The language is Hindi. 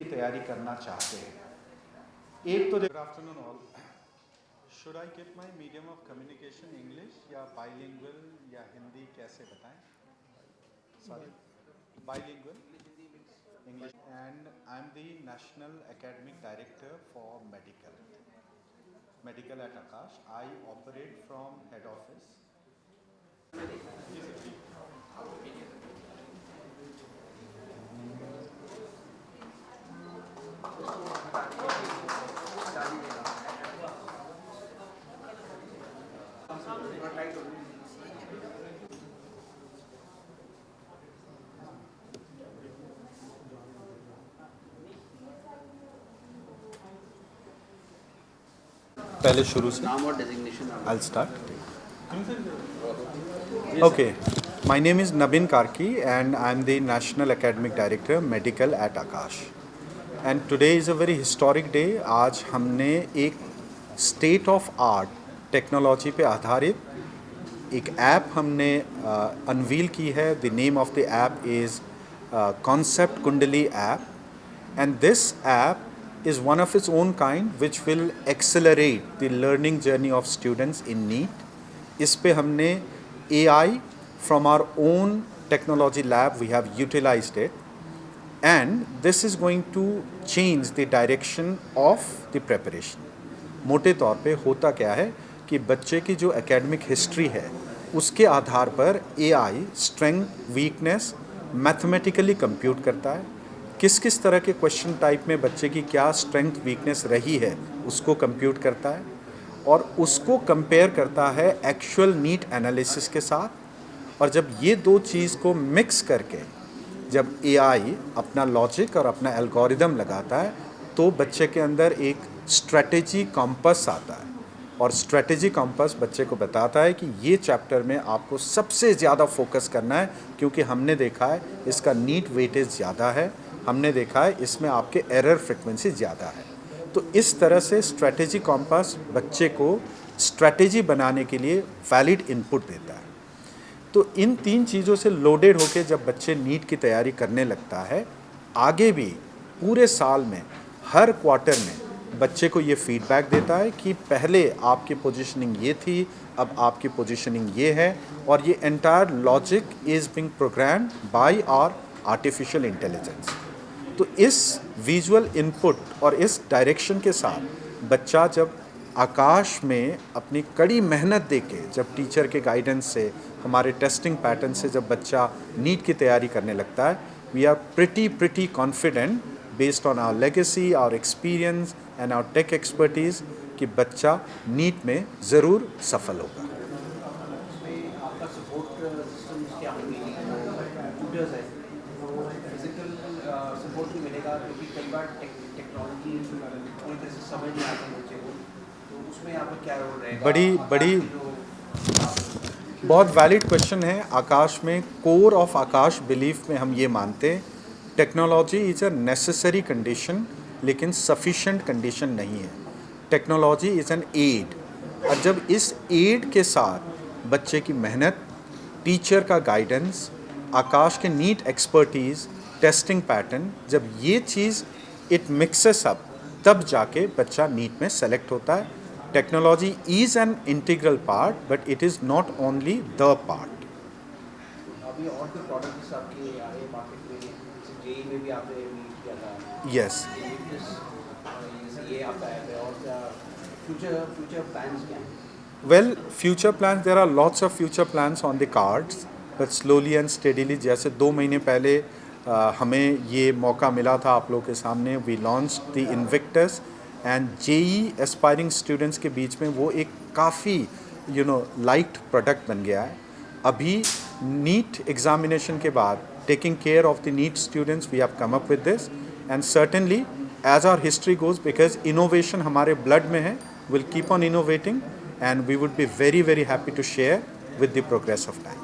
की तैयारी करना चाहते हैं। एक तो good afternoon all. Should I keep my medium of communication English या बाइलिंगुअल या हिंदी, कैसे बताएं? Sorry, bilingual English. And I am the national academic director for medical at Aakash. I operate from head office. पहले शुरू से नाम और designation. I'll start. Okay, my name is Nabin Karki and I'm the National Academic Director Medical at Akash. And today is a very historic day. आज हमने एक स्टेट ऑफ आर्ट टेक्नोलॉजी पे आधारित एक ऐप हमने अनवील की है. The name of the app is concept कुंडली app, and this app is one of its own kind which will accelerate the learning journey of students in NEET. इस पे हमने AI from our own technology lab we have utilized it, and this is going to change the direction of the preparation. मोटे तौर पे होता क्या है कि बच्चे की जो एकेडमिक हिस्ट्री है उसके आधार पर AI strength weakness mathematically compute करता है. किस किस तरह के क्वेश्चन टाइप में बच्चे की क्या स्ट्रेंथ वीकनेस रही है उसको कंप्यूट करता है और उसको कंपेयर करता है एक्चुअल नीट एनालिसिस के साथ. और जब ये दो चीज़ को मिक्स करके जब AI अपना लॉजिक और अपना एल्गोरिदम लगाता है तो बच्चे के अंदर एक स्ट्रेटेजी कॉम्पस आता है. और स्ट्रेटेजी कॉम्पस बच्चे को बताता है कि ये चैप्टर में आपको सबसे ज़्यादा फोकस करना है क्योंकि हमने देखा है इसका नीट वेटेज ज़्यादा है, हमने देखा है इसमें आपके एरर फ्रिक्वेंसी ज़्यादा है. तो इस तरह से स्ट्रेटेजी कॉम्पस बच्चे को स्ट्रेटेजी बनाने के लिए वैलिड इनपुट देता है. तो इन तीन चीज़ों से लोडेड होकर जब बच्चे नीट की तैयारी करने लगता है, आगे भी पूरे साल में हर क्वार्टर में बच्चे को ये फीडबैक देता है कि पहले आपकी पोजीशनिंग ये थी, अब आपकी पोजीशनिंग ये है, और ये entire logic is being programmed by our artificial intelligence. तो इस विजुअल इनपुट और इस डायरेक्शन के साथ बच्चा जब आकाश में अपनी कड़ी मेहनत देके, जब टीचर के गाइडेंस से, हमारे टेस्टिंग पैटर्न से जब बच्चा नीट की तैयारी करने लगता है, we are pretty confident based on our legacy, our experience and our tech expertise कि बच्चा नीट में ज़रूर सफल होगा. आपका सपोर्ट सिस्टम क्या होंगे? ट्यूटर्स है, फिजिकल सपोर्ट भी मिलेगा क्योंकि कई बार टेक्नोलॉजी पूरी तरह से समझ नहीं आती बच्चे को, तो उसमें आपका क्या रोल रहेगा? बड़ी बहुत वैलिड क्वेश्चन है. आकाश में कोर ऑफ आकाश बिलीफ में हम ये मानते हैं technology is a necessary condition लेकिन सफिशेंट कंडीशन नहीं है. टेक्नोलॉजी इज़ एन एड, और जब इस एड के साथ बच्चे की मेहनत, टीचर का गाइडेंस, आकाश के नीट एक्सपर्टीज़, टेस्टिंग पैटर्न, जब ये चीज़ इट मिक्सेस अप तब जाके बच्चा नीट में सेलेक्ट होता है. Technology is an integral part but it is not only the part. अभी और कोई प्रोडक्ट्स आपके आ रहे हैं मार्केट में? जैसे जेई में भी आपने मीट किया था. यस, ये आपका ऐप है, और फ्यूचर प्लान्स क्या हैं? well, future plans, there are lots of future plans on the cards, but slowly and steadily. जैसे 2 महीने पहले हमें ये मौका मिला था आप लोगों के सामने. We launch the Invictus and JEE aspiring students के बीच में वो एक काफ़ी लाइक्ड प्रोडक्ट बन गया है. अभी नीट एग्जामिनेशन के बाद taking care of the NEET students we have come up with this, and certainly as our history goes, because innovation हमारे ब्लड में है, will keep on innovating and we would be very happy to share with the progress of time.